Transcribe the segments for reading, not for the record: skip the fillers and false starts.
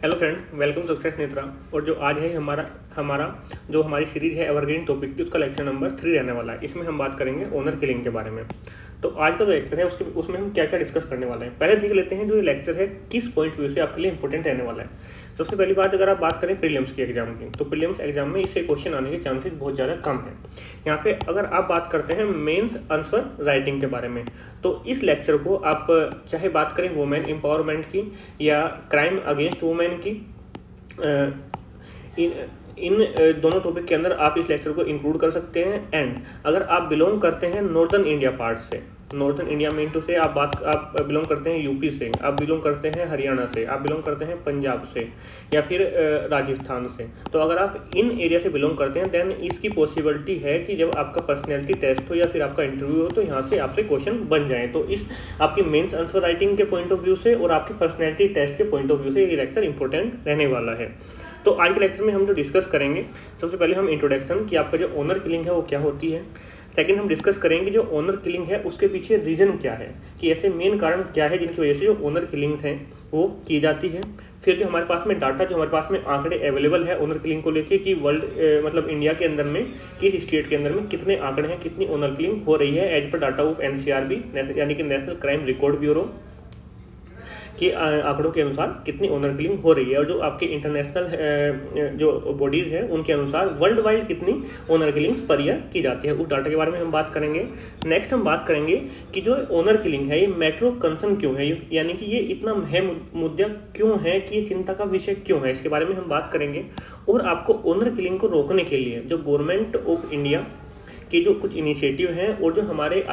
Hello friend, welcome success Netra. और जो आज है हमारा हमारा जो हमारी सीरीज है एवरग्रीन टॉपिक की, उसका लेक्चर नंबर 3 रहने वाला है। इसमें हम बात करेंगे ओनर किलिंग के बारे में। तो आज का जो लेक्चर है उसमें हम क्या क्या डिस्कस करने वाले हैं, पहले देख लेते हैं जो ये लेक्चर है किस पॉइंट व्यू से आपके लिए इंपॉर्टेंट रहने वाला है। सबसे पहली बात, अगर आप बात करें प्रीलिम्स की एग्जाम की, तो प्रीलिम्स एग्जाम में इससे क्वेश्चन आने के चांसेस बहुत ज़्यादा कम है। यहाँ पे अगर आप बात करते हैं मेंस आंसर राइटिंग के बारे में, तो इस लेक्चर को आप चाहे बात करें वुमेन एम्पावरमेंट की या क्राइम अगेंस्ट वुमेन की, इन दोनों टॉपिक के अंदर आप इस लेक्चर को इंक्लूड कर सकते हैं। एंड अगर आप बिलोंग करते हैं नॉर्दर्न इंडिया पार्ट से, नॉर्दर्न इंडिया में इंटू से आप बिलोंग करते हैं यूपी से, आप बिलोंग करते हैं हरियाणा से, आप बिलोंग करते हैं पंजाब से या फिर राजस्थान से, तो अगर आप इन एरिया से बिलोंग करते हैं देन इसकी पॉसिबिलिटी है कि जब आपका पर्सनैलिटी टेस्ट हो या फिर आपका इंटरव्यू हो तो यहाँ से आपसे क्वेश्चन बन जाए। तो इस आपकी मेंस आंसर राइटिंग के पॉइंट ऑफ व्यू से और आपकी पर्सनैलिटी टेस्ट के पॉइंट ऑफ व्यू से ये लेक्चर इंपॉर्टेंट रहने वाला है। तो आज के लेक्चर में हम जो डिस्कस करेंगे, सबसे पहले हम इंट्रोडक्शन कि आपका जो ऑनर किलिंग है वो क्या होती है। सेकंड, हम डिस्कस करेंगे जो ऑनर किलिंग है उसके पीछे रीज़न क्या है, कि ऐसे मेन कारण क्या है जिनकी वजह से जो ऑनर किलिंग्स हैं वो की जाती है। फिर जो हमारे पास में डाटा, जो हमारे पास में आंकड़े अवेलेबल है ऑनर किलिंग को लेके, कि वर्ल्ड मतलब इंडिया के अंदर में किस स्टेट के अंदर में कितने आंकड़े हैं, कितनी ऑनर किलिंग हो रही है as per data of NCRB यानी कि नेशनल क्राइम रिकॉर्ड ब्यूरो के आंकड़ों के अनुसार कितनी ऑनर किलिंग हो रही है, और जो आपके इंटरनेशनल जो बॉडीज़ हैं उनके अनुसार वर्ल्ड वाइड कितनी ऑनर किलिंग्स पर ईयर की जाती है, उस डाटा के बारे में हम बात करेंगे। नेक्स्ट हम बात करेंगे कि जो ऑनर किलिंग है ये मैटर कंसर्न क्यों है, यानी कि ये इतना अहम मुद्दा क्यों है, कि ये चिंता का विषय क्यों है, इसके बारे में हम बात करेंगे। और आपको ऑनर किलिंग को रोकने के लिए जो गवर्नमेंट ऑफ इंडिया कि जो कुछ इनिशिएटिव हैं और जो हमारे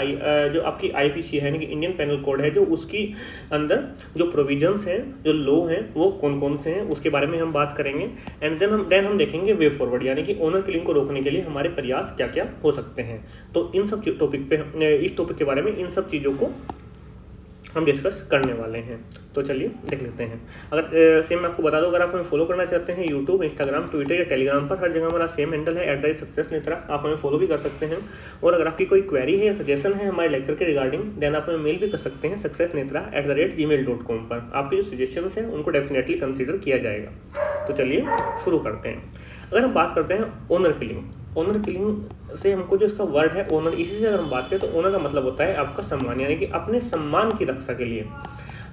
जो आपकी IPC है यानी कि इंडियन पेनल कोड है, जो उसकी अंदर जो प्रोविजंस हैं, जो लॉ हैं, वो कौन कौन से हैं उसके बारे में हम बात करेंगे। एंड देन हम देखेंगे वे फॉरवर्ड, यानी कि ऑनर किलिंग को रोकने के लिए हमारे प्रयास क्या क्या हो सकते हैं। तो इन सब टॉपिक पे, इस टॉपिक के बारे में, इन सब चीज़ों को हम डिस्कस करने वाले हैं। तो चलिए देख लेते हैं। अगर सेम मैं आपको बता दूं, अगर आप हमें फॉलो करना चाहते हैं यूट्यूब, इंस्टाग्राम, ट्विटर या टेलीग्राम पर, हर जगह हमारा सेम हैंडल है @सक्सेस नेत्रा, आप हमें फॉलो भी कर सकते हैं। और अगर आपकी कोई क्वेरी है या सजेशन है हमारे लेक्चर के रिगार्डिंग, देन आप हमें मेल भी कर सकते हैं successnetra@gmail.com पर। आपके जो सजेशंस हैं उनको डेफिनेटली कंसिडर किया जाएगा। तो चलिए शुरू करते हैं। अगर हम बात करते हैं ऑनर किलिंग, ऑनर किलिंग से हमको जो इसका वर्ड है ऑनर, इसी से अगर हम बात करें तो ऑनर का मतलब होता है आपका सम्मान, यानी कि अपने सम्मान की रक्षा के लिए,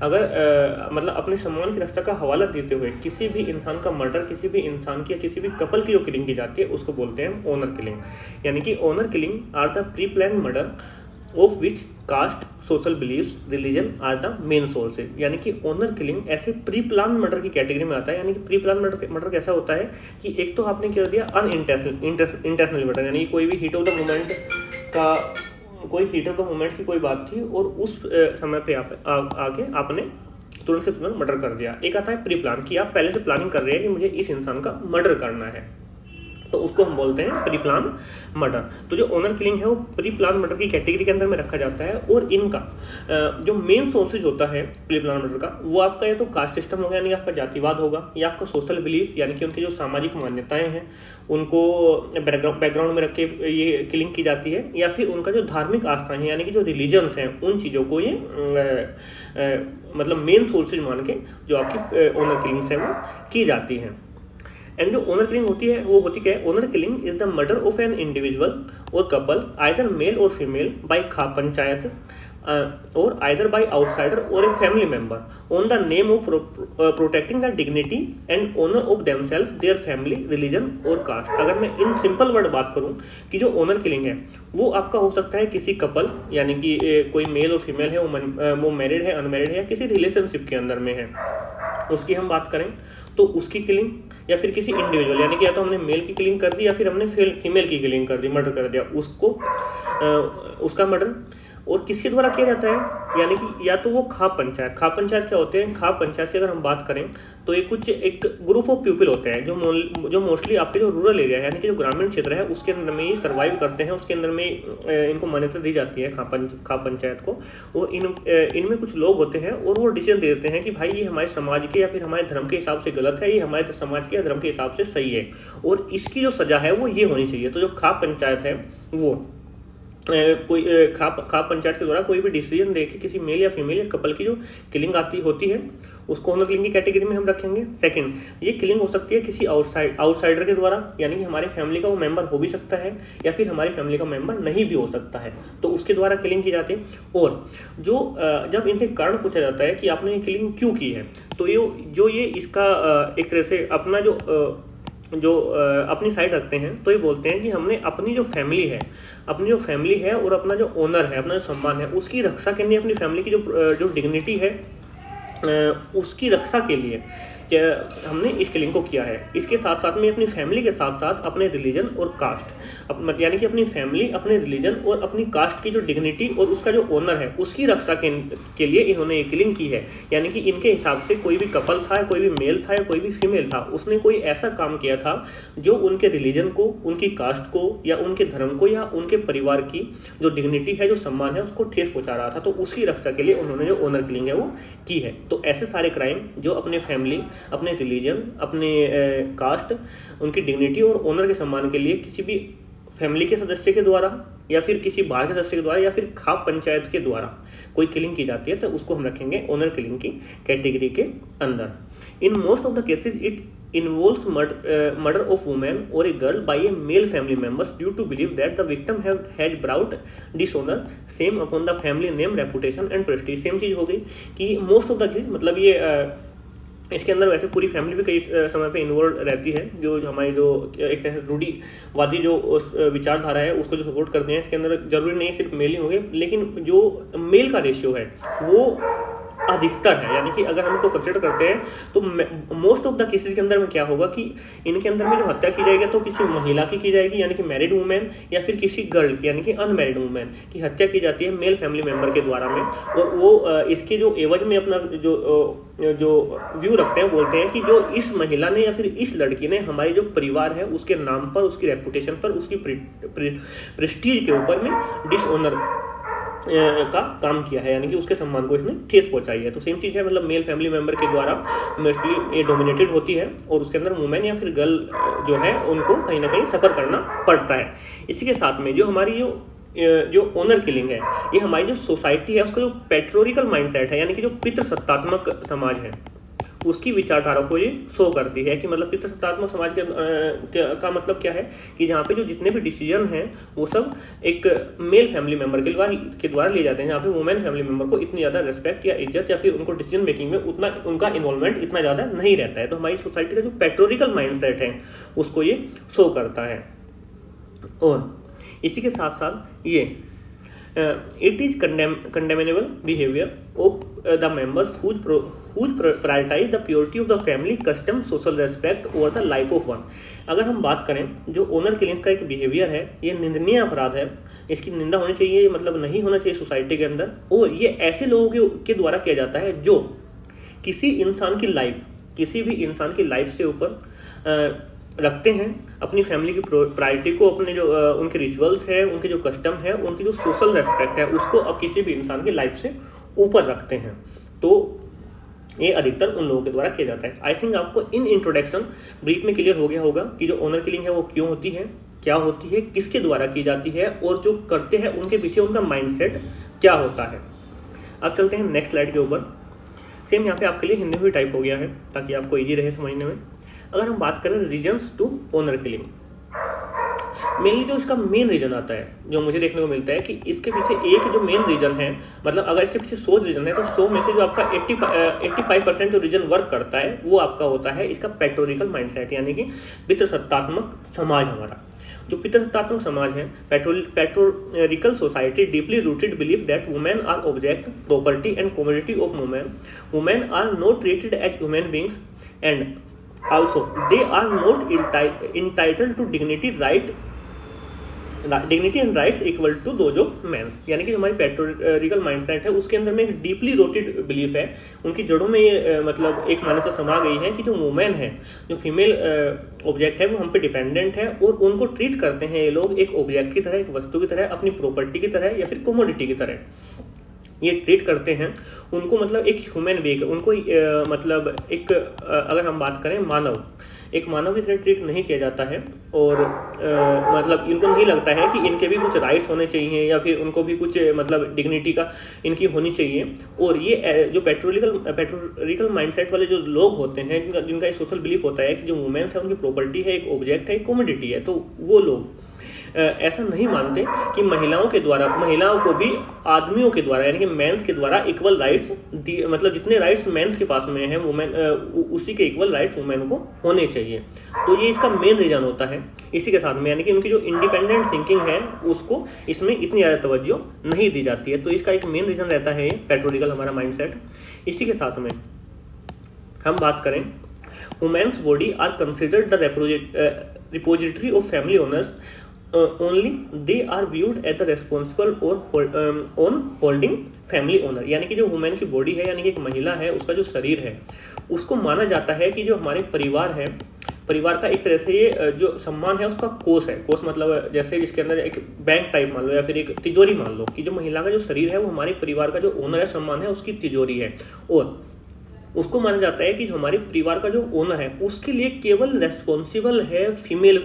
अगर मतलब अपने सम्मान की रक्षा का हवाला देते हुए किसी भी इंसान का मर्डर, किसी भी इंसान की या किसी भी कपल की जो किलिंग की जाती है उसको बोलते हैं ऑनर किलिंग। यानी कि honour killing are the pre plan murder of which caste, social believes, religion are the main sources. यानी कि ऑनर किलिंग ऐसे प्री प्लान मर्डर की कैटेगरी में आता है। यानी कि प्री प्लान मर्डर कैसा होता है कि एक तो आपने कर दिया इंटेंशनल मर्डर, यानी कि कोई भी हीट ऑफ द मोमेंट की कोई बात थी और उस समय पे आके आपने तुरंत के तुरंत मर्डर कर दिया। एक आता है प्री प्लान, कि आप पहले से प्लानिंग कर रहे हैं कि मुझे इस इंसान का मर्डर करना है, तो उसको हम बोलते हैं प्री प्लान मर्डर। तो जो ऑनर किलिंग है वो प्री प्लान मर्डर की कैटेगरी के अंदर में रखा जाता है। और इनका जो मेन सोर्सेज होता है प्री प्लान मर्डर का, वो आपका या तो कास्ट सिस्टम होगा, यानी कि आपका जातिवाद होगा, या आपका सोशल बिलीफ, यानी कि उनकी जो सामाजिक मान्यताएं हैं उनको बैकग्राउंड में रख के ये किलिंग की जाती है, या फिर उनका जो धार्मिक आस्थाएं हैं यानी कि जो रिलीजन्स हैं उन चीज़ों को ये मतलब मेन सोर्सेज मान के जो आपकी ऑनर किलिंग्स है वो की जाती हैं। एंड जो ऑनर किलिंग होती है वो होती क्या है? Honour killing is the murder of an individual और कपल आइदर मेल और फीमेल बाय खाप पंचायत और आइदर बाय आउटसाइडर और a family member on the name of protecting the dignity and honour of themself, their family, religion और caste. अगर मैं in simple word बात करूं कि जो ऑनर किलिंग है वो आपका हो सकता है किसी कपल, यानी कि कोई मेल और फीमेल है, वो मैरिड है, अनमैरिड है, या किसी रिलेशनशिप के अंदर में है, उसकी हम बात करें तो उसकी किलिंग, या फिर किसी इंडिविजुअल, यानी कि या तो हमने मेल की किलिंग कर दी या फिर हमने फीमेल की किलिंग कर दी, मर्डर कर दिया उसको, उसका मर्डर। और किसके द्वारा किया जाता है? यानी कि या तो वो खाप पंचायत क्या होते हैं? खाप पंचायत की अगर हम बात करें तो ये कुछ एक ग्रुप ऑफ पीपल होते हैं जो मोस्टली आपके जो रूरल एरिया है यानी कि जो ग्रामीण क्षेत्र है उसके अंदर में ही सर्वाइव करते हैं, उसके अंदर में इनको मान्यता दी जाती है खाप पंचायत को। और इनमें कुछ लोग होते हैं और वो डिसीजन दे देते हैं कि भाई ये हमारे समाज के या फिर हमारे धर्म के हिसाब से गलत है, ये हमारे समाज के या धर्म के हिसाब से सही है, और इसकी जो सजा है वो ये होनी चाहिए। तो जो खाप पंचायत है वो कोई खाप पंचायत के द्वारा कोई भी डिसीजन दे के किसी मेल या फीमेल या कपल की जो किलिंग होती है उसको ऑनर किलिंग की कैटेगरी में हम रखेंगे। सेकंड, ये किलिंग हो सकती है किसी आउटसाइडर के द्वारा, यानी कि हमारी फैमिली का वो मेंबर हो भी सकता है या फिर हमारी फैमिली का मेंबर नहीं भी हो सकता है, तो उसके द्वारा किलिंग की जाती है। और जो जब इनसे कारण पूछा जाता है कि आपने ये किलिंग क्यों की है, तो ये इसका एक तरह से अपना जो अपनी साइड रखते हैं, तो ये बोलते हैं कि हमने अपनी जो फैमिली है और अपना जो ऑनर है, अपना जो सम्मान है, उसकी रक्षा करनी है, अपनी फैमिली की जो डिग्निटी है उसकी रक्षा के लिए हमने इस किलिंग को किया है। इसके साथ साथ में अपनी फैमिली के साथ साथ अपने रिलीजन और कास्ट, यानी कि अपनी फैमिली, अपने रिलीजन और अपनी कास्ट की जो डिग्निटी और उसका जो ऑनर है उसकी रक्षा के लिए इन्होंने ये किलिंग की है। यानी कि इनके हिसाब से कोई भी कपल था, कोई भी मेल था या कोई भी फीमेल था, उसने कोई ऐसा काम किया था जो उनके रिलीजन को, उनकी कास्ट को या उनके धर्म को या उनके परिवार की जो डिग्निटी है, जो सम्मान है, उसको ठेस पहुंचा रहा था, तो उसकी रक्षा के लिए उन्होंने जो ऑनर किलिंग है वो की है। तो ऐसे सारे क्राइम जो अपने फैमिली, अपने रिलीजन, अपने कास्ट, उनकी डिग्निटी और ऑनर के सम्मान के लिए किसी भी फैमिली के सदस्य के द्वारा या फिर किसी बाहर के सदस्य के द्वारा या फिर खाप पंचायत के द्वारा कोई किलिंग की जाती है, तो उसको हम रखेंगे ऑनर किलिंग की कैटेगरी के अंदर। In most of the cases it involves murder of woman or a girl by a male family members due to believe that the victim has brought dishonor same upon the family name, reputation and prestige। Same चीज हो गई कि most of the case, मतलब ये इसके अंदर वैसे पूरी फैमिली भी कई समय पे इन्वॉल्व रहती है, जो हमारी जो एक रूढ़िवादी जो विचारधारा है उसको जो सपोर्ट करते हैं। इसके अंदर जरूरी नहीं सिर्फ मेल ही होंगे, लेकिन जो मेल का रेशियो है वो अधिकतर है। यानी कि अगर हम इसको कंसिडर करते हैं तो मोस्ट ऑफ द केसेस के अंदर में क्या होगा कि इनके अंदर में जो हत्या की जाएगी तो किसी महिला की जाएगी, यानी कि मैरिड वुमेन, या फिर किसी गर्ल की, यानी कि अनमैरिड वुमेन की हत्या की जाती है मेल फैमिली मेंबर के द्वारा में। और वो इसके जो एवज में अपना जो व्यू रखते हैं, बोलते हैं कि जो इस महिला ने या फिर इस लड़की ने हमारी जो परिवार है उसके नाम पर, उसकी रेपुटेशन पर, उसकी प्रेस्टीज के ऊपर में डिसऑनर का काम किया है, यानी कि उसके सम्मान को इसने ठेस पहुंचाई है। तो सेम चीज़ है, मतलब मेल फैमिली मेंबर के द्वारा मोस्टली ये डोमिनेटेड होती है और उसके अंदर वुमेन या फिर गर्ल जो है उनको कहीं ना कहीं सफ़र करना पड़ता है। इसी के साथ में जो हमारी जो ऑनर किलिंग है, ये हमारी जो सोसाइटी है उसका जो पैट्रियोटिकल माइंडसेट है, यानी कि जो पितृसत्तात्मक समाज है उसकी विचारधारा को ये शो करती है। कि मतलब पितृसत्तात्मक समाज का मतलब क्या है कि जहाँ पे जो जितने भी डिसीजन हैं वो सब एक मेल फैमिली मेंबर के द्वारा लिए जाते हैं, जहाँ पे वुमेन फैमिली मेंबर को इतनी ज़्यादा रिस्पेक्ट या इज्जत या फिर उनको डिसीजन मेकिंग में उतना उनका इन्वॉल्वमेंट इतना ज़्यादा नहीं रहता है। तो हमारी सोसाइटी का जो पैट्रियोटिकल माइंडसेट है उसको ये शो करता है। और इसी के साथ साथ ये it is condemnable behavior of the members who prioritize the purity of the family custom, social respect over the life of one। अगर हम बात करें जो ओनर किलिंग का एक बिहेवियर है, ये निंदनीय अपराध है, इसकी निंदा होनी चाहिए, मतलब नहीं होना चाहिए सोसाइटी के अंदर। और ये ऐसे लोगों के द्वारा किया जाता है जो किसी भी इंसान की लाइफ से ऊपर रखते हैं अपनी फैमिली की प्रायोरिटी को, अपने जो उनके रिचुअल्स है, उनके जो कस्टम है, उनकी जो सोशल रेस्पेक्ट है, उसको अब किसी भी इंसान की लाइफ से ऊपर रखते हैं। तो ये अधिकतर उन लोगों के द्वारा किया जाता है। आई थिंक आपको इन इंट्रोडक्शन ब्रीफ में क्लियर हो गया होगा कि जो ऑनर किलिंग है वो क्यों होती है, क्या होती है, किसके द्वारा की जाती है और जो करते हैं उनके पीछे उनका माइंडसेट क्या होता है। अब चलते हैं नेक्स्ट स्लाइड के ऊपर। सेम यहाँ पे आपके लिए हिंदी में टाइप हो गया है ताकि आपको ईजी रहे समझने में। अगर हम बात करें reasons to honour killing, mainly जो इसका मेन रीजन आता है जो मुझे देखने को मिलता है कि इसके पीछे एक जो मेन रीजन है, मतलब अगर इसके पीछे 100 रीजन है तो 100 में से जो आपका 85% जो रीजन वर्क करता है वो आपका होता है इसका पैट्रियोटिकल माइंडसेट, यानी कि पितृसत्तात्मक समाज। हमारा जो पितृसत्तात्मक समाज है, patriarchal society deeply rooted believe that women are object, property and commodity of women are not treated as human beings and also they are not entitled to dignity and rights equal to those of men। यानी कि हमारी पैट्रियोटिकल mindset है उसके अंदर में एक deeply rotted belief है, उनकी जड़ों में ये मतलब एक मान्यता समा गई है कि जो वुमेन है, जो फीमेल ऑब्जेक्ट है वो हम पे डिपेंडेंट है और उनको ट्रीट करते हैं ये लोग एक ऑब्जेक्ट की तरह, एक वस्तु की तरह, अपनी प्रॉपर्टी की तरह या फिर कमोडिटी की तरह। ये ट्रीट करते हैं उनको मतलब एक ह्यूमन बीइंग, उनको मतलब एक अगर हम बात करें एक मानव की तरह ट्रीट नहीं किया जाता है। और मतलब इनको नहीं लगता है कि इनके भी कुछ राइट्स होने चाहिए या फिर उनको भी कुछ मतलब डिग्निटी का इनकी होनी चाहिए। और ये जो पैट्रियर्कल माइंडसेट वाले जो लोग होते हैं, जिनका एक सोशल बिलीफ होता है कि जो वुमेन्स है उनकी प्रॉपर्टी है, एक ऑब्जेक्ट है, एक कमोडिटी है, तो वो लोग ऐसा नहीं मानते कि महिलाओं को भी आदमियों के द्वारा यानी कि मेंस के द्वारा इक्वल राइट्स मतलब जितने राइट्स मेंस के पास में हैं वुमेन उसी के इक्वल राइट्स वुमेन को होने चाहिए। तो ये इसका मेन रीजन होता है। इसी के साथ में यानी कि उनकी जो इंडिपेंडेंट थिंकिंग है उसको इसमें इतनी ज़्यादा तवज्जो नहीं दी जाती है। तो इसका एक मेन रीजन रहता है ये पैट्रियर्कल हमारा माइंडसेट। इसी के साथ में हम बात करें, women's body are considered the repository of family honours only they are viewed at the responsible और ऑन होल्डिंग फैमिली ओनर। यानी कि जो वुमेन की बॉडी है यानी कि एक महिला है, उसका जो शरीर है उसको माना जाता है कि जो हमारे परिवार है, परिवार का एक तरह से ये जो सम्मान है उसका कोष है। कोष मतलब जैसे जिसके अंदर एक बैंक टाइप मान लो या फिर एक तिजोरी मान लो कि जो महिला का जो शरीर है वो हमारे परिवार का जो ओनर है, सम्मान है, उसकी तिजोरी है। और उसको माना जाता है कि जो हमारे परिवार का जो ओनर है उसके लिए केवल रेस्पॉन्सिबल है फीमेल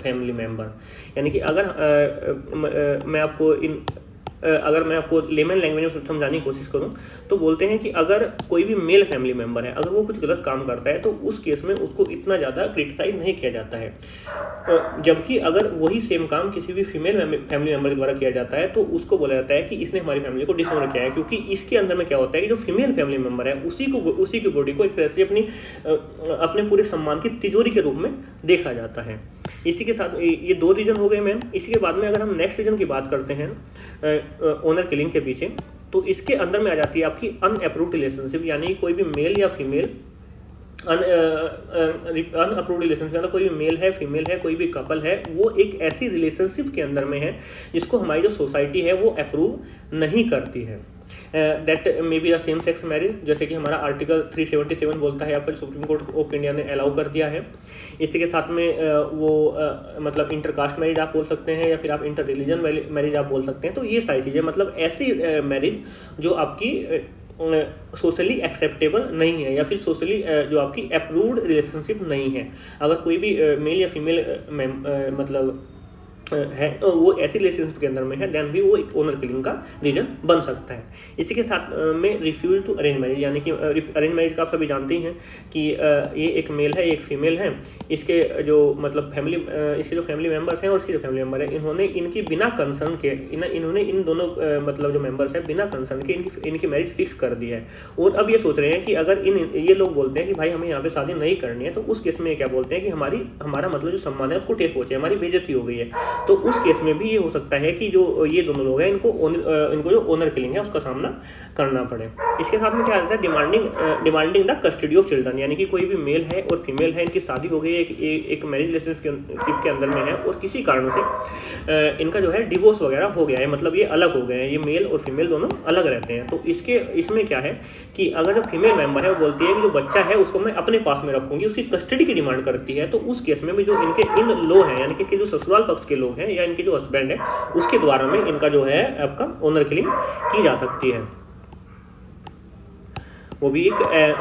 फैमिली मेंबर। यानी कि अगर मैं आपको लेमन लैंग्वेज में समझाने की कोशिश करूं तो बोलते हैं कि अगर कोई भी मेल फैमिली मेंबर है, अगर वो कुछ गलत काम करता है तो उस केस में उसको इतना ज़्यादा क्रिटिसाइज नहीं किया जाता है। जबकि अगर वही सेम काम किसी भी फीमेल फैमिली मेंबर के द्वारा किया जाता है तो उसको बोला जाता है कि इसने हमारी फैमिली को डिसऑनर किया है, क्योंकि इसके अंदर में क्या होता है कि जो फीमेल फैमिली मेंबर है उसी की बॉडी को एक तरह से अपने पूरे सम्मान की तिजोरी के रूप में देखा जाता है। इसी के साथ ये दो रीजन हो गए मैम। इसी के बाद में अगर हम नेक्स्ट रीजन की बात करते हैं ओनर किलिंग के पीछे, तो इसके अंदर में आ जाती है आपकी अनअप्रूव्ड रिलेशनशिप। यानी कोई भी मेल या फीमेल अनअप्रूव्ड रिलेशनशिप के अंदर कोई भी मेल है, फीमेल है, कोई भी कपल है, वो एक ऐसी रिलेशनशिप के अंदर में है जिसको हमारी जो सोसाइटी है वो अप्रूव नहीं करती है। That may be the same sex marriage, जैसे कि हमारा आर्टिकल 377 बोलता है, आपका सुप्रीम कोर्ट ऑफ इंडिया ने अलाउ कर दिया है। इसी के साथ में मतलब इंटरकास्ट मैरिज आप बोल सकते हैं या फिर आप इंटर रिलीजन मैरिज आप बोल सकते हैं। तो ये सारी चीज़ें मतलब ऐसी मैरिज जो आपकी सोशली एक्सेप्टेबल नहीं है या फिर सोशली जो आपकी अप्रूव्ड रिलेशनशिप नहीं है। अगर कोई भी मेल या फीमेल मतलब है वो ऐसी रिलेशनशिप के अंदर में है, देन भी वो एक ओनर किलिंग का रीजन बन सकता है। इसी के साथ में रिफ्यूज टू अरेंज मैरिज, यानी कि अरेंज मैरिज का आप सभी जानते ही हैं कि ये एक मेल है, एक फीमेल है, इसके जो मतलब इसके जो फैमिली मेम्बर्स हैं और इसके जो फैमिली मेम्बर है, इन्होंने इनकी बिना कंसर्न के इन्होंने इन दोनों मतलब जो मेम्बर्स हैं बिना कंसर्न के इनकी मैरिज फिक्स कर दी है। और अब ये सोच रहे हैं कि अगर ये लोग बोलते हैं कि भाई हमें यहाँ पे शादी नहीं करनी है, तो उस केस में क्या बोलते हैं कि हमारा मतलब जो सम्मान है उसको ठेस पहुंचे, हमारी बेइज्जती हो गई है। तो उस केस में भी ये हो सकता है कि जो ये दोनों लोग हैं इनको जो ओनर किलिंग है उसका सामना करना पड़े। इसके साथ में क्या आता है, demanding the custody of children, यानी कि कोई भी मेल है और फीमेल है, इनकी शादी हो गई है, एक मैरिज रिलेशनशिप के अंदर में है और किसी कारण से इनका जो है डिवोर्स वगैरह हो गया है, मतलब ये अलग हो गए हैं, ये मेल और फीमेल दोनों अलग रहते हैं। तो इसमें क्या है कि अगर जो फीमेल मेंबर है वो बोलती है कि जो बच्चा है उसको मैं अपने पास में रखूंगी, उसकी कस्टडी की डिमांड करती है, तो उस केस में भी जो इन लो है यानी कि जो ससुराल पक्ष के लोग हैं या इनके जो हस्बैंड है उसके द्वारा में इनका जो है आपका ओनर किलिंग की जा सकती है, वो भी एक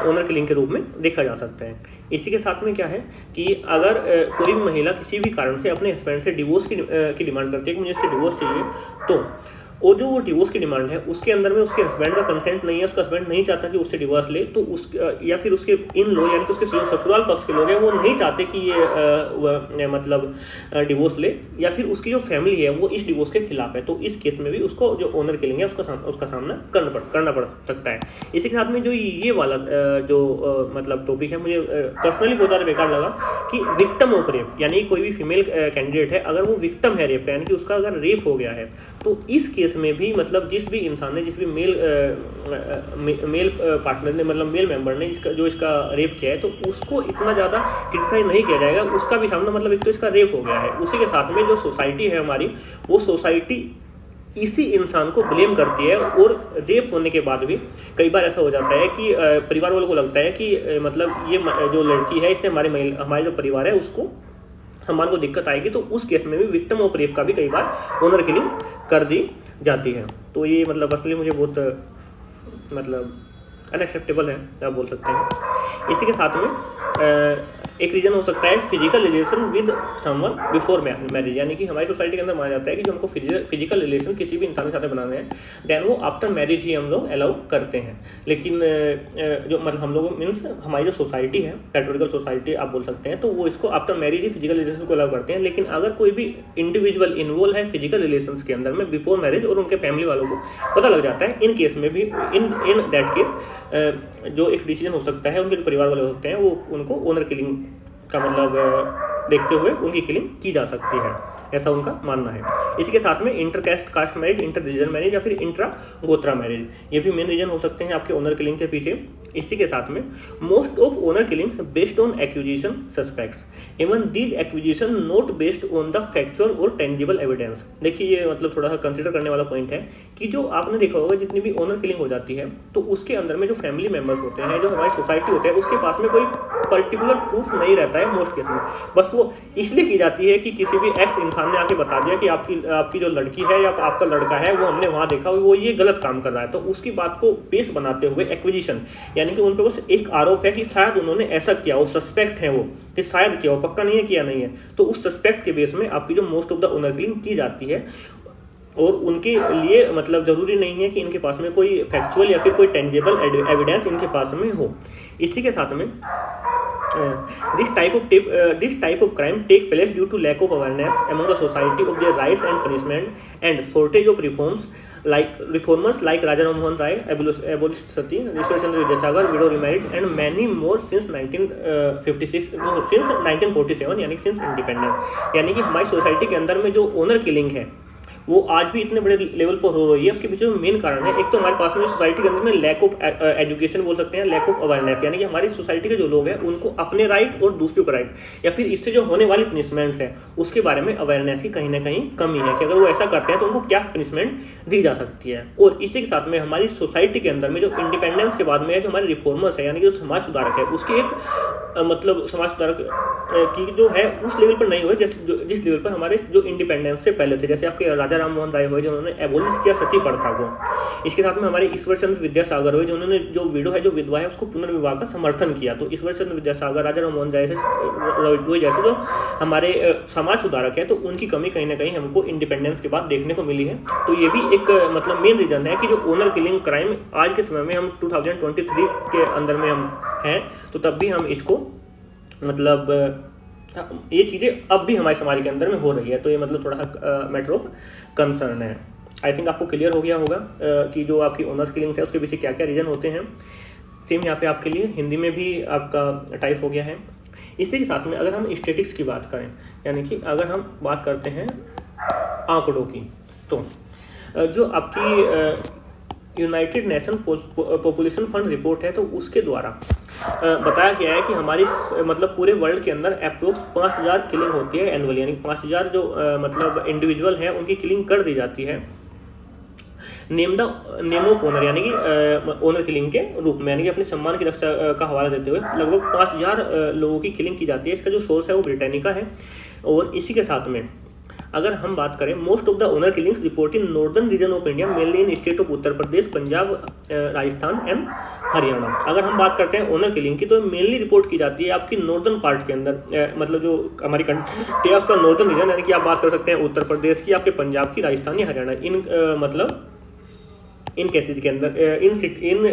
ओनर किलिंग के रूप में देखा जा सकता है। इसी के साथ में क्या है कि अगर कोई भी महिला किसी भी कारण से अपने हस्बैंड से डिवोर्स की डिमांड करती है कि मुझे इससे डिवोर्स चाहिए, तो और जो वो डिवोर्स की डिमांड है उसके अंदर में उसके हस्बैंड का कंसेंट नहीं है, उसका हस्बैंड नहीं चाहता कि उससे डिवोर्स ले, तो या फिर उसके इन लोग यानी कि उसके ससुराल पक्ष के लोग हैं वो नहीं चाहते कि ये मतलब डिवोर्स ले, या फिर उसकी जो फैमिली है वो इस डिवोर्स के खिलाफ है, तो इस केस में भी उसको जो ओनर किलिंग है उसका सामना करना पड़ सकता है। इसी के साथ में जो ये वाला जो मतलब टॉपिक है मुझे पर्सनली बहुत ज़्यादा बेकार लगा कि विक्टिम ऑफ रेप, यानी कोई भी फीमेल कैंडिडेट है अगर वो विक्टिम है रेप का, यानी कि उसका अगर रेप हो गया है, तो इस केस में भी मतलब जिस भी इंसान ने जिस भी मेल पार्टनर ने मतलब मेल मेंबर ने इसका रेप किया है, तो उसको इतना ज़्यादा क्रिटिसाइज नहीं किया जाएगा, उसका भी सामना मतलब एक तो इसका रेप हो गया है। उसी के साथ में जो सोसाइटी है हमारी, वो सोसाइटी इसी इंसान को ब्लेम करती है, और रेप होने के बाद भी कई बार ऐसा हो जाता है कि परिवार वालों को लगता है कि मतलब ये जो लड़की है इससे हमारे जो परिवार है उसको सम्मान को दिक्कत आएगी, तो उस केस में भी विक्टिम ऑफ रेप का भी कई बार ओनर किलिंग कर दी जाती है। तो ये मतलब असली मुझे बहुत मतलब अनएक्सेप्टेबल है, आप बोल सकते हैं। इसी के साथ में एक रीज़न हो सकता है physical relation with someone before marriage, यानी कि हमारी सोसाइटी के अंदर माना जाता है कि जो हमको फिजिकल रिलेशन किसी भी इंसान के साथ बनाने हैं देन वो आफ्टर मैरिज ही हम लोग अलाउ करते हैं। लेकिन जो मतलब हम लोग मीन्स हमारी जो सोसाइटी है, पैट्रियार्कल सोसाइटी आप बोल सकते हैं, तो वो इसको आफ्टर मैरिज ही फिजिकल रिलेशन को अलाउ करते हैं। लेकिन अगर कोई भी इंडिविजुअल इन्वॉल्व है फिजिकल रिलेशन के अंदर में बिफोर मैरिज और उनके फैमिली वालों को पता लग जाता है, इन केस में भी इन दैट केस जो एक डिसीजन हो सकता है, उनके जो परिवार वाले होते हैं वो उनको ओनर किलिंग का मतलब देखते हुए उनकी किलिंग की जा सकती है, ऐसा उनका मानना है। इसी के साथ में inter caste marriage, inter religion marriage या फिर इंट्रा गोत्रा मैरिज, ये भी मेन रीजन हो सकते हैं आपके ओनर किलिंग के पीछे। इसी के साथ में most of owner killings based on acquisition suspects, even these acquisition not based on the factual और टेंजिबल एविडेंस। देखिए ये मतलब थोड़ा सा कंसिडर करने वाला पॉइंट है कि जो आपने देखा होगा जितनी भी ओनर किलिंग हो जाती है तो उसके अंदर में जो फैमिली मेम्बर्स होते हैं, जो हमारी सोसाइटी होते हैं, उसके पास में कोई पर्टिकुलर प्रूफ नहीं रहता है मोस्ट केस में। बस वो इसलिए की जाती है कि किसी भी एक्स इंसान ने आके बता दिया कि आपकी जो लड़की है या आपका लड़का है वो हमने वहाँ देखा, वो ये गलत काम कर रहा है, तो उसकी बात को बेस बनाते हुए एक्विजिशन, यानी कि उन पर बस एक आरोप है कि शायद उन्होंने ऐसा किया, वो सस्पेक्ट है वो कि शायद किया, वो पक्का नहीं है किया नहीं है, तो उस सस्पेक्ट के बेस में आपकी जो most of the owner killing की जाती है। और उनके लिए मतलब ज़रूरी नहीं है कि इनके पास में कोई फैक्चुअल या फिर कोई टेंजिबल एविडेंस इनके पास में हो। इसी के साथ में this type of crime take place due to lack of awareness among the society of their rights and punishment and shortage of reformers like Raja Ram Mohan Rai, abolished sati, Ishwar Chandra Vidyasagar, widow remarriage and many more since 1947, यानी since independence। यानी कि हमारी society के अंदर में जो owner killing है वो आज भी इतने बड़े लेवल पर हो रही है। उसके पीछे मेन कारण है, एक तो हमारे पास में सोसाइटी के अंदर में लैक ऑफ एजुकेशन बोल सकते हैं, लैक ऑफ अवेयरनेस, यानी कि हमारी सोसाइटी के जो लोग हैं उनको अपने राइट और दूसरों का राइट या फिर इससे जो होने वाली पनिशमेंट है उसके बारे में अवेयरनेस की कहीं ना कहीं कमी है कि अगर वो ऐसा करते हैं तो उनको क्या पनिशमेंट दी जा सकती है। और इसी के साथ में हमारी सोसाइटी के अंदर में जो इंडिपेंडेंस के बाद में जो हमारे रिफॉर्मर्स है, यानी कि जो समाज सुधारक है, उसकी एक मतलब समाज सुधारक की जो है उस लेवल पर नहीं हुए जिस लेवल पर हमारे जो इंडिपेंडेंस से पहले थे, जैसे आपके राजा राम मोहन राय हुए जिन्होंने एबोलिश किया सती प्रथा को। इसके साथ में हमारे ईश्वर चंद्र विद्यासागर हुए जिन्होंने जो विडो है, जो विधवा है, उसको पुनर्विवाह का समर्थन किया। तो ईश्वर चंद्र विद्यासागर, राजा राम मोहन राय जैसे जो हमारे समाज सुधारक है, तो उनकी कमी कहीं ना कहीं हमको इंडिपेंडेंस के बाद देखने को मिली है। तो ये भी एक मतलब मेन रीजन है कि जो ओनर किलिंग क्राइम आज के समय में हम 2023 के अंदर में हम हैं, तो तब भी हम इसको मतलब ये चीज़ें अब भी हमारे समाज के अंदर में हो रही है। तो ये मतलब थोड़ा सा मैटर ऑफ कंसर्न है। आई थिंक आपको क्लियर हो गया होगा कि जो आपकी ओनर्स किलिंग्स है उसके पीछे क्या क्या रीज़न होते हैं। सेम यहाँ पे आपके लिए हिंदी में भी आपका टाइप हो गया है। इसी के साथ में अगर हम स्टेटिक्स की बात करें, यानी कि अगर हम बात करते हैं आंकड़ों की, तो जो आपकी United nation population fund report है, तो उसके द्वारा बताया गया है कि हमारी मतलब पूरे वर्ल्ड के अंदर अप्रोक्स 5000 किलिंग होती है एनुअली, यानी 5000 जो मतलब इंडिविजुअल हैं उनकी किलिंग कर दी जाती है नेम ऑफ ओनर, यानी कि ओनर किलिंग के रूप में, यानी कि अपने सम्मान की रक्षा का हवाला देते हुए लगभग 5000 लोगों की किलिंग की जाती है। इसका जो सोर्स है वो ब्रिटानिका है। और इसी के साथ में अगर हम बात करें most of the owner killings report in northern region of India, mainly in state of Uttar Pradesh, Punjab, Rajasthan and Haryana. अगर हम बात करते हैं ओनर किलिंग की, तो मेनली रिपोर्ट की जाती है आपकी नॉर्दर्न पार्ट के अंदर, मतलब जो हमारी कंट्री है उसका नॉर्दर्न रीजन, यानी कि आप बात कर सकते हैं उत्तर प्रदेश की, आपके पंजाब की, राजस्थान या हरियाणा, इन मतलब इन केसेस के अंदर इन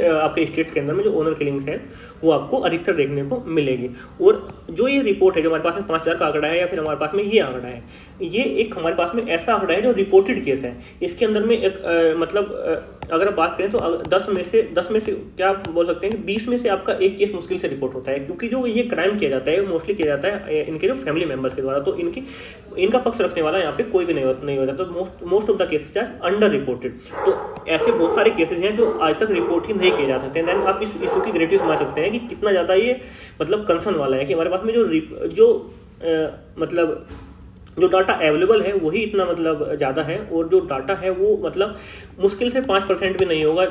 आपके स्टेट्स के अंदर में जो ओनर किलिंग्स हैं वो आपको अधिकतर देखने को मिलेगी। और जो ये रिपोर्ट है जो हमारे पास में 5000 का आंकड़ा है या फिर हमारे पास में ये आंकड़ा है, ये एक हमारे पास में ऐसा आंकड़ा है जो रिपोर्टेड केस है। इसके अंदर में एक मतलब अगर आप बात करें तो 10 में से क्या आप बोल सकते हैं कि 20 में से आपका एक केस मुश्किल से रिपोर्ट होता है, क्योंकि जो ये क्राइम किया जाता है मोस्टली किया जाता है इनके जो फैमिली मेम्बर्स के द्वारा। तो इनका पक्ष रखने वाला यहाँ पे कोई भी नहीं होता। तो most of the cases are under reported. तो ऐसे बहुत सारे केसेस हैं जो आज तक रिपोर्ट ही नहीं किए जा सकते। देन आप इस इशू की ग्रेविटी समझ सकते हैं कि कितना ज़्यादा ये मतलब कंसर्न वाला है कि हमारे पास में जो मतलब जो डाटा अवेलेबल है वही इतना मतलब ज़्यादा है, और जो डाटा है वो मतलब मुश्किल से 5% भी नहीं होगा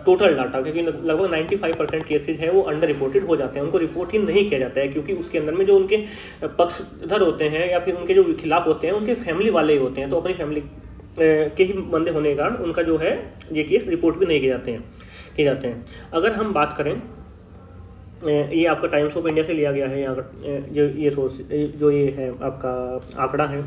टोटल डाटा, क्योंकि लगभग 95% केसेज हैं वो अंडर रिपोर्टेड हो जाते हैं, उनको रिपोर्ट ही नहीं किया जाता है, क्योंकि उसके अंदर में जो उनके पक्षधर होते हैं या फिर उनके जो खिलाफ होते हैं उनके फैमिली वाले ही होते हैं। तो अपनी फैमिली के ही बंदे होने के कारण उनका जो है ये केस रिपोर्ट भी नहीं किए जाते हैं। किए जाते हैं। अगर हम बात करें, ये आपका टाइम्स ऑफ इंडिया से लिया गया है, यहाँ जो ये सोर्स जो ये है आपका आंकड़ा है।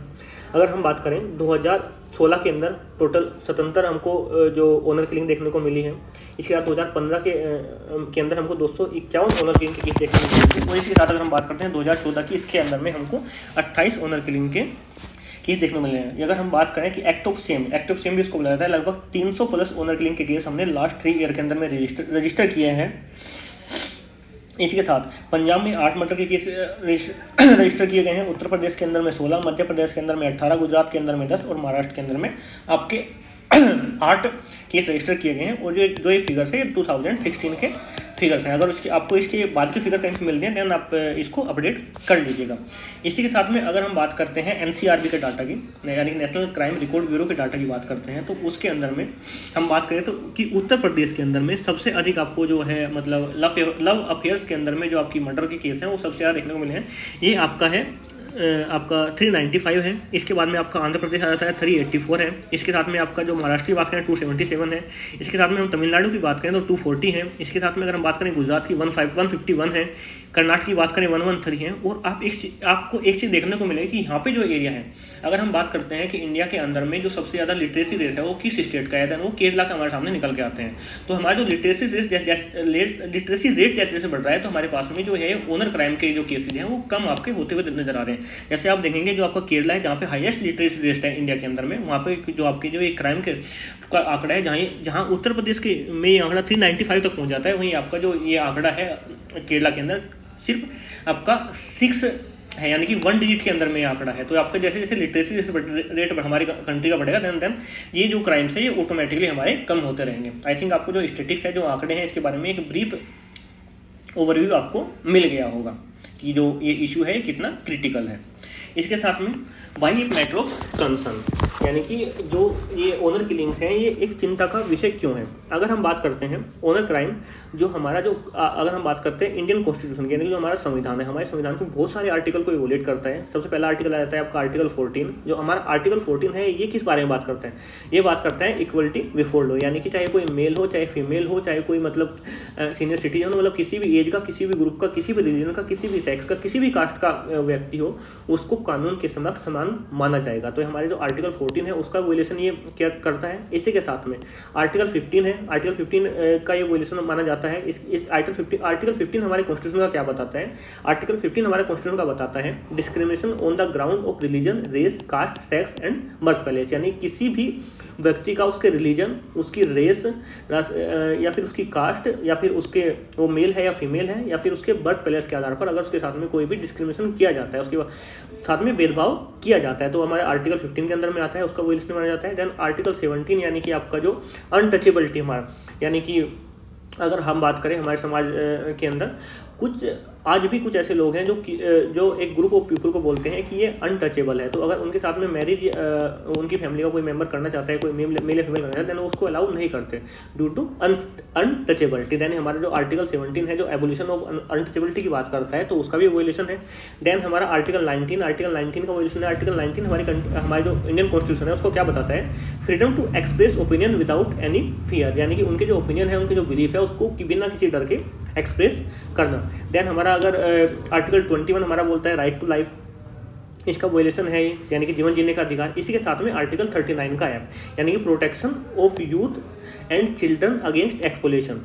अगर हम बात करें 2016 के अंदर टोटल 77 हमको जो ओनर किलिंग देखने को मिली है। इसके बाद 2015 के अंदर हमको 251 ओनर किलिंग की केस देखने को मिली थी। और इसके साथ अगर हम बात करते हैं 2014 की, इसके अंदर में हमको 28 ओनर किलिंग के केस देखने को मिले हैं। अगर हम बात करें कि एक्ट ऑफ सेम भी इसको बोला जाता है, लगभग 300 प्लस ओनर किलिंग के केस हमने लास्ट 3 ईयर के अंदर में रजिस्टर किए हैं। इसी के साथ पंजाब में 8 मर्डर के केस रजिस्टर किए गए हैं, उत्तर प्रदेश के अंदर में 16, मध्य प्रदेश के अंदर में 18, गुजरात के अंदर में 10 और महाराष्ट्र के अंदर में आपके 8 केस रजिस्टर किए गए हैं। और जो ये फिगर्स है 2016 के फिगर्स हैं। अगर आपको इसके बाद के फिगर कहीं से मिल रहे हैं, देन आप इसको अपडेट कर लीजिएगा। इसी के साथ में अगर हम बात करते हैं NCRB के डाटा की, यानी कि नेशनल क्राइम रिकॉर्ड ब्यूरो के डाटा की बात करते हैं, तो उसके अंदर में हम बात करें तो कि उत्तर प्रदेश के अंदर में सबसे अधिक आपको जो है मतलब लव अफेयर्स के अंदर में जो आपकी मर्डर के केस हैं वो सबसे ज़्यादा देखने को मिले हैं। ये आपका है आपका 395 है। इसके बाद में आपका आंध्र प्रदेश आ जाता है 384 है। इसके साथ में आपका जो महाराष्ट्र की बात करें 277 है। इसके साथ में हम तमिलनाडु की बात करें तो 240 है। इसके साथ में अगर हम बात करें गुजरात की 151 है। कर्नाटक की बात करें 113 है। और आपको एक चीज़ देखने को मिलेगी कि यहाँ पे जो एरिया है, अगर हम बात करते हैं कि इंडिया के अंदर में जो सबसे ज़्यादा लिटरेसी रेट है वो किस स्टेट का है, देन वो केरला का हमारे सामने निकल के आते हैं। तो हमारा जो लिटरेसी रेट जैसे जैसे बढ़ रहा है, तो हमारे पास में जो है ओनर क्राइम के जो केसेज हैं वो कम आपके होते हुए नजर आ रहे हैं। जैसे आप देखेंगे जो आपका केरला है, जहाँ पे हाईएस्ट लिटरेसी रेट है इंडिया के अंदर में, वहाँ पे जो आपके जो एक क्राइम के का आंकड़ा है, जहाँ उत्तर प्रदेश के में ये आंकड़ा 395 तक पहुँच जाता है, वहीं आपका जो ये आंकड़ा है केरला के अंदर सिर्फ आपका 6 है, यानी कि 1 डिजिट के अंदर में आंकड़ा है। तो आपका जैसे जैसे लिटरेसी रेट हमारी कंट्री का बढ़ेगा, देन ये जो क्राइम्स है ये ऑटोमेटिकली हमारे कम होते रहेंगे। आई थिंक आपको जो स्टेटिक्स है, जो आंकड़े हैं, इसके बारे में एक ब्रीफ ओवरव्यू आपको मिल गया होगा कि जो ये इशू है कितना क्रिटिकल है। इसके साथ में वाई एक मैटर ऑफ कंसर्न, यानी कि जो ये ओनर किलिंग्स हैं ये एक चिंता का विषय क्यों है। अगर हम बात करते हैं ओनर क्राइम, जो हमारा जो अगर हम बात करते हैं इंडियन कॉन्स्टिट्यूशन की, यानी कि जो हमारा संविधान है, हमारे संविधान के बहुत सारे आर्टिकल को इवोलेट करता है। सबसे पहला आर्टिकल आ जाता है आपका आर्टिकल 14। जो हमारा आर्टिकल 14 है ये किस बारे में बात करता है, ये बात करता है इक्वलिटी बिफोर लॉ, यानी कि चाहे कोई मेल हो चाहे फीमेल हो, चाहे कोई मतलब सीनियर सिटीजन हो, मतलब किसी भी एज का, किसी भी ग्रुप का, किसी भी रिलीजन का, किसी भी सेक्स का, किसी भी कास्ट का व्यक्ति हो, उसको कानून के समक्ष समान माना जाएगा। तो हमारे जो आर्टिकल 14 है उसका वोल्यूशन ये क्या करता है। इसी के साथ में आर्टिकल 15 है, आर्टिकल 15 का ये वोल्यूशन माना जाता है। इस आर्टिकल 15 हमारे कॉन्स्टिट्यूशन का क्या बताता है। आर्टिकल 15 हमारे कॉन्स्टिट्यूशन का बताता है discrimination on the ground of religion, race, caste, sex and birth place, यानी किसी भी व्यक्ति का उसके रिलीजन, उसकी रेस या फिर उसकी कास्ट, या फिर उसके वो मेल है या फीमेल है, या फिर उसके बर्थ प्लेस के आधार पर अगर उसके साथ में कोई भी डिस्क्रिमिनेशन किया जाता है, उसके साथ में भेदभाव किया जाता है, तो हमारे आर्टिकल 15 के अंदर में आता है, उसका वोल्यूशन माना जाता है। देन आर्टिकल 17 यानी कि आपका जो अनटचेबिलिटी हमारा, यानी कि अगर हम बात करें हमारे समाज के अंदर कुछ आज भी कुछ ऐसे लोग हैं जो एक ग्रुप ऑफ पीपल को बोलते हैं कि ये अनटचेबल है। तो अगर उनके साथ में मैरिज उनकी फैमिली का कोई मेंबर करना चाहता है, कोई मेल या फीमेल करना चाहता है, देन उसको अलाउ नहीं करते ड्यू टू अनटचेबिलिटी। देन हमारा जो आर्टिकल 17 है जो एबोलिशन ऑफ अनटचेबिलिटी की बात करता है, तो उसका भी वोल्यूशन है। देन हमारा आर्टिकल 19 का वोल्यूशन है। आर्टिकल 19 हमारे जो इंडियन कॉन्स्टिट्यूशन है उसको क्या बताता है, freedom to express opinion without any fear, यानी कि उनके जो ओपिनियन है, उनके जो बिलीफ है, उसको बिना किसी डर के एक्सप्रेस करना। देन हमारा अगर आर्टिकल 21 हमारा बोलता है राइट टू लाइफ, इसका वोल्यूशन है ये, यानी कि जीवन जीने का अधिकार। इसी के साथ में आर्टिकल 39 का है, यानी कि protection of youth and children against exploitation,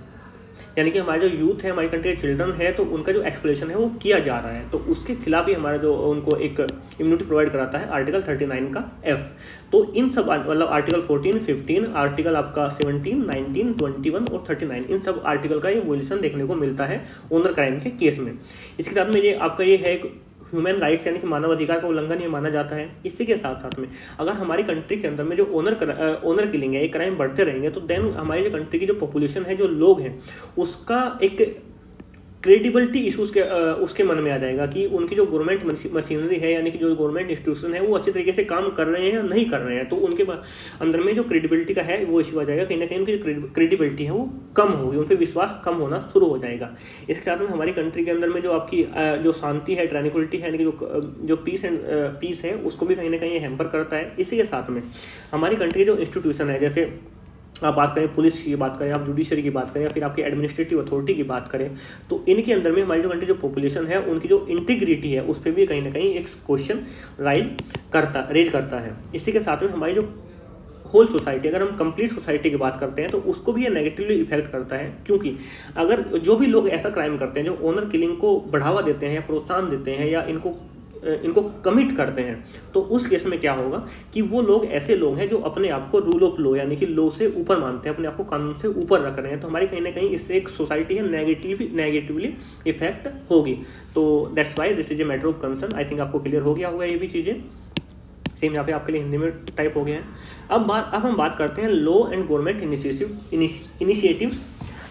यानी कि हमारे जो यूथ है, हमारी कंट्री के चिल्ड्रन है, तो उनका जो एक्सप्लॉयटेशन है वो किया जा रहा है, तो उसके खिलाफ ही हमारा जो उनको एक इम्यूनिटी प्रोवाइड कराता है आर्टिकल 39 का F। तो इन सब मतलब आर्टिकल 14, 15, आर्टिकल आपका 17, 19, 21 और 39, इन सब आर्टिकल का ये वोल्यूशन देखने को मिलता है ओनर क्राइम के केस में। इसके साथ में ये आपका ये है ह्यूमन राइट्स, यानी कि मानव अधिकार का उल्लंघन ये माना जाता है। इसी के साथ साथ में अगर हमारी कंट्री के अंदर में जो ओनर किलिंग है, ये क्राइम बढ़ते रहेंगे, तो देन हमारी जो कंट्री की जो पॉपुलेशन है, जो लोग हैं, उसका एक क्रेडिबिलिटी इशू उसके मन में आ जाएगा कि उनकी जो गवर्नमेंट मशीनरी है, यानी कि जो गवर्नमेंट इंस्टीट्यूशन है, वो अच्छे तरीके से काम कर रहे हैं या नहीं कर रहे हैं, तो उनके अंदर में जो क्रेडिबिलिटी का है वो इशू आ जाएगा। कहीं ना कहीं उनकी जो क्रेडिबिलिटी है वो कम होगी, उन पर विश्वास कम होना शुरू हो जाएगा। इसके साथ में हमारी कंट्री के अंदर में जो आपकी जो शांति है, ट्रैंक्विलिटी है, यानी कि जो पीस है, उसको भी कहीं ना कहीं हैम्पर करता है। इसी के साथ में हमारी कंट्री के जो इंस्टीट्यूशन है, जैसे आप बात करें पुलिस की बात करें, आप जुडिशरी की बात करें, या फिर आपकी एडमिनिस्ट्रेटिव अथॉरिटी की बात करें, तो इनके अंदर में हमारी जो कंट्री जो पॉपुलेशन है उनकी जो इंटीग्रिटी है उस पर भी कहीं ना कहीं एक क्वेश्चन रेज करता है। इसी के साथ में हमारी जो होल सोसाइटी, अगर हम कंप्लीट सोसाइटी की बात करते हैं तो उसको भी ये नेगेटिवली इफेक्ट करता है, क्योंकि अगर जो भी लोग ऐसा क्राइम करते हैं, जो ओनर किलिंग को बढ़ावा देते हैं या प्रोत्साहन देते हैं या इनको कमिट करते हैं, तो उस केस में क्या होगा कि वो लोग ऐसे लोग हैं जो अपने आप को रूल ऑफ लॉ यानी कि लॉ से ऊपर मानते हैं, अपने आप को कानून से ऊपर रख रहे हैं। तो हमारी कहीं ना कहीं इससे एक सोसाइटी है नेगेटिवली इफेक्ट होगी। तो that's why this is a matter of concern. I think आपको क्लियर हो गया होगा ये भी चीज़ें। सेम यहाँ पे आपके लिए हिंदी में टाइप हो गया है। अब हम बात करते हैं law and government initiative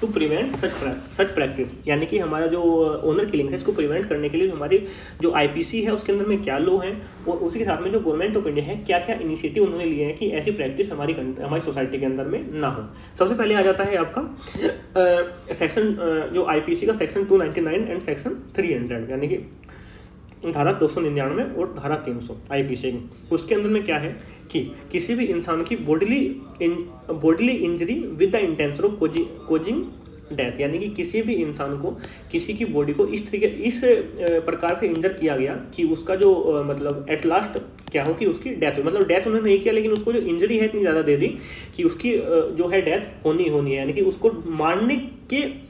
to prevent such practice, यानी कि हमारा जो ओनर किलिंग है इसको प्रिवेंट करने के लिए हमारी जो आईपीसी है उसके अंदर में क्या लॉ है, और उसी के साथ में जो गवर्नमेंट ऑफ इंडिया है क्या क्या इनिशिएटिव उन्होंने लिए हैं कि ऐसी प्रैक्टिस हमारी सोसाइटी के अंदर में ना हो। सबसे पहले आ जाता है आपका सेक्शन जो आईपीसी का सेक्शन 299 एंड सेक्शन 300, यानी कि धारा 299 और धारा 300 आईपीसी की। उसके अंदर में क्या है कि किसी भी इंसान की bodily injury with the intention of causing death, यानी कि किसी भी इंसान को किसी की बॉडी को इस प्रकार से इंजर किया गया कि उसका जो मतलब एट लास्ट क्या हो कि उसकी डेथ हो, मतलब डेथ उन्होंने नहीं किया लेकिन उसको जो इंजरी है इतनी ज़्यादा दे दी कि उसकी जो है डेथ होनी है, यानी कि उसको मारने के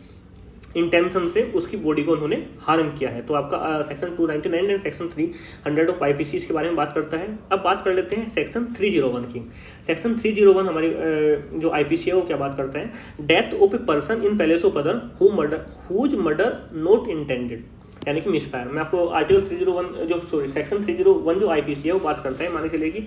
इंटेंशन से उसकी बॉडी को उन्होंने हार्म किया है। तो आपका section 299 and section 300 of IPC इसके बारे में बात करता है। अब बात कर लेते हैं सेक्शन 301 की। सेक्शन 301 हमारी जो आईपीसी है वो क्या बात करता है, death of a person in place of other whose murder not intended, यानी कि मिसफायर। मैं आपको आर्टिकल 301 जो सेक्शन 301 जो आईपीसी है वो बात करता है, मान के चलिए कि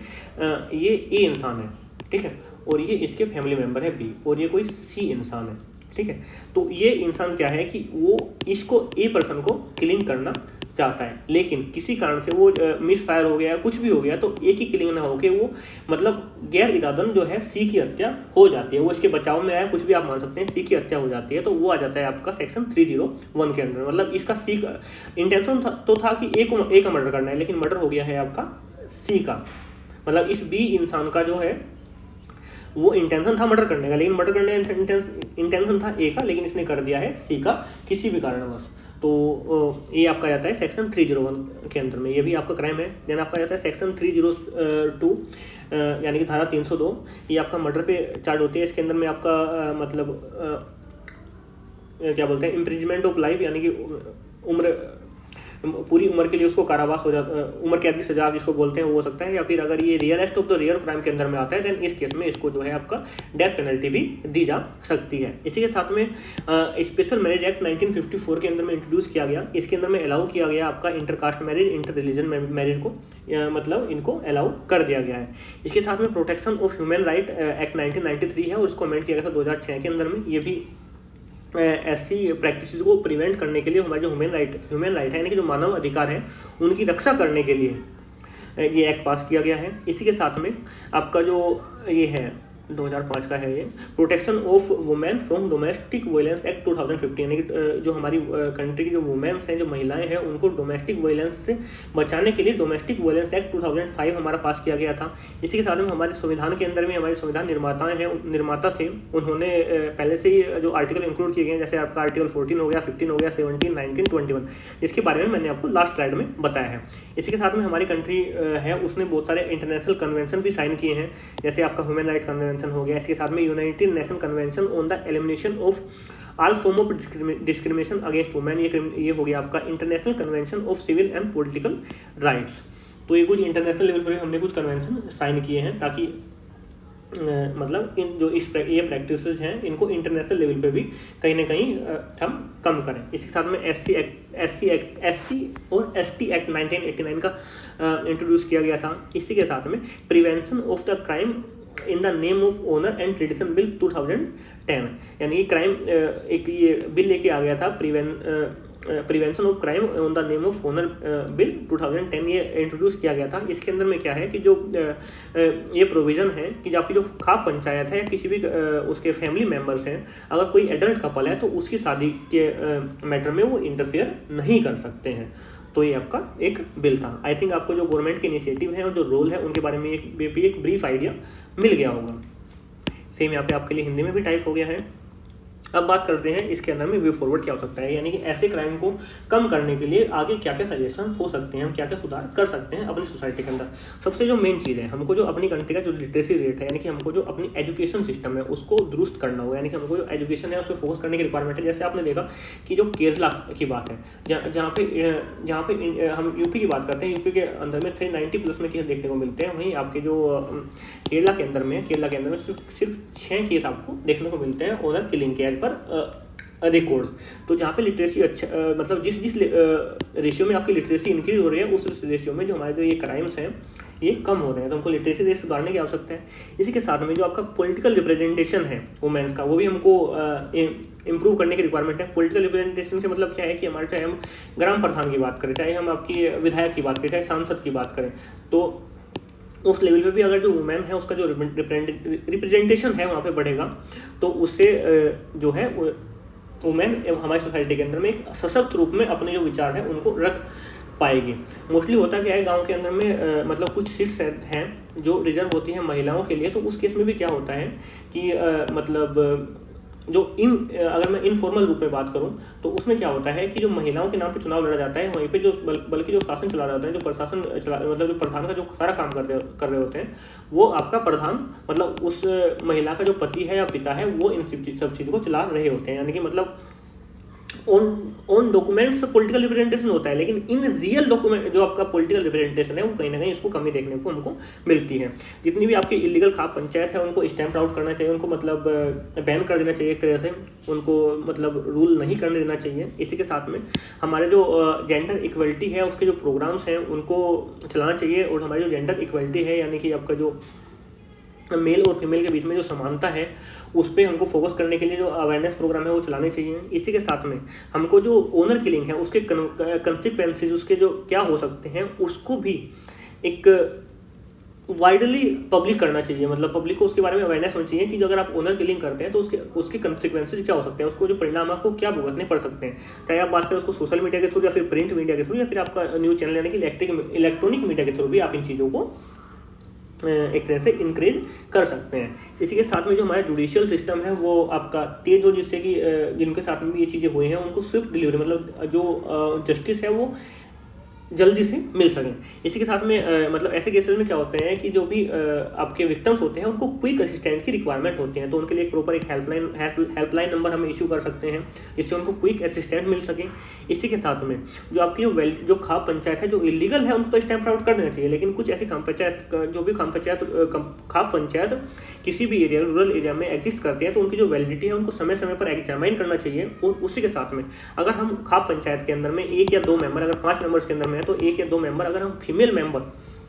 ये ए इंसान है, ठीक है, और ये इसके फैमिली मेम्बर है बी, और ये कोई सी इंसान है, ठीक है। तो ये इंसान क्या है कि वो इसको ए पर्सन को किलिंग करना चाहता है, लेकिन किसी कारण से वो मिस फायर हो गया, कुछ भी हो गया, तो एक ही किलिंग ना होके वो मतलब गैर इरादन जो है सी की हत्या हो जाती है। वो इसके बचाव में आया, कुछ भी आप मान सकते हैं, सी की हत्या हो जाती है, तो वो आ जाता है आपका सेक्शन 301 के अंदर। मतलब इसका सी का इंटेंशन तो था कि ए का मर्डर करना है, लेकिन मर्डर हो गया है आपका सी का। मतलब इस बी इंसान का जो है वो इंटेंशन था मर्डर करने का, लेकिन मर्डर करने का इंटेंशन था ए का, लेकिन इसने कर दिया है सी का किसी भी कारणवश। तो ये आपका जाता है सेक्शन 301 के अंदर में, ये भी आपका क्राइम है। देन आपका जाता है सेक्शन 302 यानी कि धारा 302, ये आपका मर्डर पे चार्ज होती है। इसके अंदर में आपका मतलब क्या बोलते हैं, इम्प्रिजमेंट ऑफ लाइफ, यानी कि पूरी उम्र के लिए उसको कारावास हो जाता, उम्र कैद की सजा जिसको बोलते हैं वो हो सकता है, या फिर अगर ये rarest of the real crime के अंदर में आता है देन इस केस में इसको जो है आपका डेथ पेनल्टी भी दी जा सकती है। इसी के साथ में स्पेशल मैरिज एक्ट 1954 के अंदर में इंट्रोड्यूस किया गया। इसके अंदर में अलाउ किया गया आपका intercaste marriage, inter religion marriage को मतलब इनको अलाउ कर दिया गया है। इसके साथ में protection of human right act 1993 है, और इसको अमेंड किया गया था 2006 के अंदर में। ये भी ऐसी प्रैक्टिसेस को प्रिवेंट करने के लिए हमारे जो ह्यूमन राइट है, यानी कि जो मानव अधिकार है उनकी रक्षा करने के लिए ये एक्ट पास किया गया है। इसी के साथ में आपका जो ये है 2005 का है, ये protection of women from domestic violence act 2015, यानी कि जो हमारी कंट्री की जो वुमेन्स हैं, जो महिलाएं हैं, उनको डोमेस्टिक वायलेंस से बचाने के लिए डोमेस्टिक वायलेंस एक्ट 2005 हमारा पास किया गया था। इसी के साथ में हमारे संविधान के अंदर में हमारे संविधान निर्माता थे, उन्होंने पहले से ही जो आर्टिकल इंक्लूड किए गए हैं, जैसे आपका आर्टिकल 14 हो गया, 15 हो गया, 17, 19, 21, जिसके बारे में मैंने आपको लास्ट स्लाइड में बताया है। इसी के साथ में हमारी कंट्री है उसने बहुत सारे इंटरनेशनल कन्वेंशन भी साइन किए हैं, जैसे आपका ह्यूमन राइट कन्वेंशन हो गया। इसके साथ में United Nation convention on the elimination of all form of discrimination against women, ये हो गया आपका international convention of civil and political rights. तो ये कुछ इंटरनेशनल लेवल पर हमने कुछ कन्वेंशन साइन किए हैं, ताकि मतलब इन जो ये प्रैक्टिसेस हैं इनको इंटरनेशनल लेवल पे भी कहीं ना कहीं हम कम करें। इसके साथ में एससी और एसटी एक्ट 1989 का इंट्रोड्यूस किया गया था। इसी के साथ में prevention of the crime in the name of honour and tradition bill 2010, यानी कि क्राइम एक ये बिल लेके आ गया था, prevention of crime on the name of honour bill 2010, ये इंट्रोड्यूस किया गया था। इसके अंदर में क्या है कि जो ये प्रोविज़न है कि आपकी जो खाप पंचायत है या किसी भी उसके फैमिली मेम्बर्स हैं, अगर कोई एडल्ट कपल है तो उसकी शादी के मैटर में वो इंटरफेयर नहीं कर सकते हैं। तो ये आपका एक बिल था। आई थिंक आपको जो गवर्नमेंट के इनिशिएटिव हैं और जो रोल है उनके बारे में एक ब्रीफ आइडिया मिल गया होगा। सेम यहाँ पे आपके लिए हिंदी में भी टाइप हो गया है। अब बात करते हैं इसके अंदर में वे फॉरवर्ड क्या हो सकता है, यानी कि ऐसे क्राइम को कम करने के लिए आगे क्या क्या सजेशन हो सकते हैं, हम क्या क्या सुधार कर सकते हैं अपनी सोसाइटी के अंदर। सबसे जो मेन चीज़ है, हमको जो अपनी कंट्री का जो लिटरेसी रेट है, यानी कि हमको जो अपनी एजुकेशन सिस्टम है उसको दुरुस्त करना होगा, यानी कि हमको जो एजुकेशन है उस पर फोकस करने की रिक्वायरमेंट है। जैसे आपने देखा कि जो केरला की बात है, जहाँ पे हम यूपी की बात करते हैं, यूपी के अंदर में 390+ में केस देखने को मिलते हैं। वहीं आपके जो केरला के अंदर में सिर्फ 6 केस आपको देखने को मिलते हैं ऑनर किलिंग के पर रिकॉर्ड्स। तो जहाँ पे लिटरेसी अच्छा मतलब जिस रेशियो में आपकी लिटरेसी इंक्रीज हो रही है, उस रेशियो में जो हमारे जो ये क्राइम्स हैं ये कम हो रहे हैं। तो हमको लिटरेसी रेट सुधारने की आवश्यकता है। इसी के साथ में जो आपका पॉलिटिकल रिप्रेजेंटेशन है वुमेन्स का, वो भी हमको इम्प्रूव करने की रिक्वायरमेंट है। पॉलिटिकल रिप्रेजेंटेशन से मतलब क्या है कि हमारे, चाहे हम ग्राम प्रधान की बात करें, चाहे हम आपकी विधायक की बात करें, चाहे सांसद की बात करें, तो उस लेवल पे भी अगर जो वुमेन है उसका जो रिप्रेजेंटेशन है वहाँ पे बढ़ेगा, तो उससे जो है वुमेन हमारी सोसाइटी के अंदर में एक सशक्त रूप में अपने जो विचार है उनको रख पाएगी। मोस्टली होता क्या है गांव के अंदर में मतलब कुछ सीट्स हैं जो रिजर्व होती हैं महिलाओं के लिए। तो उस केस में भी क्या होता है कि मतलब जो अगर मैं इनफॉर्मल रूप में बात करूं तो उसमें क्या होता है कि जो महिलाओं के नाम पे चुनाव लड़ा जाता है, वहीं पे जो बल्कि जो शासन चला रहा होता है, जो प्रशासन मतलब जो प्रधान का जो सारा काम कर रहे होते हैं, वो आपका प्रधान मतलब उस महिला का जो पति है या पिता है, वो इन सब चीज़ों को चला रहे होते हैं। यानी कि मतलब ऑन डॉक्यूमेंट्स पॉलिटिकल रिप्रेजेंटेशन होता है, लेकिन इन रियल डॉक्यूमेंट जो आपका पॉलिटिकल रिप्रेजेंटेशन है वो कहीं ना कहीं इसको कमी देखने को हमको मिलती है। जितनी भी आपकी इलीगल खाप पंचायत है उनको स्टैम्प आउट करना चाहिए, उनको मतलब बैन कर देना चाहिए एक तरह से, उनको मतलब रूल नहीं करने देना चाहिए। इसी के साथ में हमारे जो जेंडर इक्वलिटी है उसके जो प्रोग्राम्स हैं उनको चलाना चाहिए। और हमारी जो जेंडर इक्वलिटी है, यानी कि आपका जो मेल और फीमेल के बीच में जो समानता है, उस पर हमको फोकस करने के लिए जो अवेयरनेस प्रोग्राम है वो चलाने चाहिए। इसी के साथ में हमको जो ओनर किलिंग है उसके कंसिक्वेंसेस उसके जो क्या हो सकते हैं उसको भी एक वाइडली पब्लिक करना चाहिए। मतलब पब्लिक को उसके बारे में अवेयरनेस होनी चाहिए कि जो अगर आप ओनर किलिंग करते हैं तो उसके कंसिक्वेंसेस क्या हो सकते हैं, उसको जो परिणाम आपको क्या भुगतने पड़ सकते हैं। चाहे आप बात करें उसको सोशल मीडिया के थ्रू या फिर प्रिंट मीडिया के थ्रू या फिर आपका न्यूज़ चैनल यानी कि इलेक्ट्रॉनिक मीडिया के थ्रू भी आप इन चीज़ों को एक तरह से इंक्रेज कर सकते हैं। इसी के साथ में जो हमारा जुडिशियल सिस्टम है वो आपका तेज हो, जिससे कि जिनके साथ में भी ये चीज़ें हुई हैं उनको स्विफ्ट डिलीवरी मतलब जो जस्टिस है वो जल्दी से मिल सकें। इसी के साथ में मतलब ऐसे केसेस में क्या होते हैं कि जो भी आपके विक्टिम्स होते हैं उनको क्विक असिस्टेंट की रिक्वायरमेंट होती है। तो उनके लिए एक प्रॉपर एक हेल्पलाइन नंबर हम इशू कर सकते हैं जिससे उनको क्विक असिस्टेंट मिल सके। इसी के साथ में जो आपकी जो खाप पंचायत है जो इलीगल है उनको तो स्टैम्प आउट कर देना चाहिए, लेकिन कुछ ऐसी खाप पंचायत किसी भी एरिया रूरल एरिया में एग्जिस्ट करते हैं तो उनकी जो वैलिडिटी है उनको समय समय पर एग्जामाइन करना चाहिए। और उसी के साथ में अगर हम खाप पंचायत के अंदर में 1 या 2 मेंबर, अगर 5 मेंबर्स के अंदर में तो 1 या 2 मेंबर अगर हम फीमेल मेंबर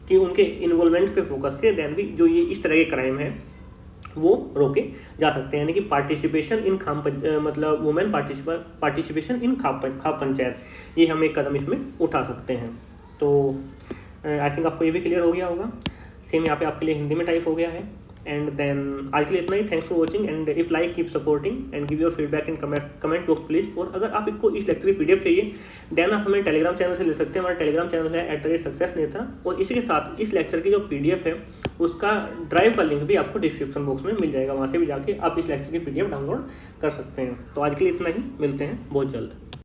की उनके इन्वॉल्वमेंट पे फोकस करें, देन भी जो ये इस तरह के क्राइम है वो रोके जा सकते हैं। यानी कि पार्टिसिपेशन इन मतलब वुमेन पार्टिसिपेशन इन खाप पंचायत, ये हम एक कदम इसमें उठा सकते हैं। तो आई थिंक आपको ये भी क्लियर हो गया होगा। सेम यहाँ पे आपके लिए हिंदी में टाइप हो गया है। एंड देन आज के लिए इतना ही। Thanks for watching and if like keep supporting and give your feedback in comment box please. और अगर आप इनको इस लेक्चर की PDF चाहिए देन आप हमें टेलीग्राम चैनल से ले सकते हैं। हमारा टेलीग्राम चैनल है @successnetha। और इसी के साथ इस लेक्चर की जो PDF है उसका ड्राइव का लिंक भी आपको डिस्क्रिप्शन बॉक्स में मिल जाएगा, वहाँ से भी जाके आप इस लेक्चर की PDF डाउनलोड कर सकते हैं। तो आज के लिए इतना ही, मिलते हैं बहुत जल्द।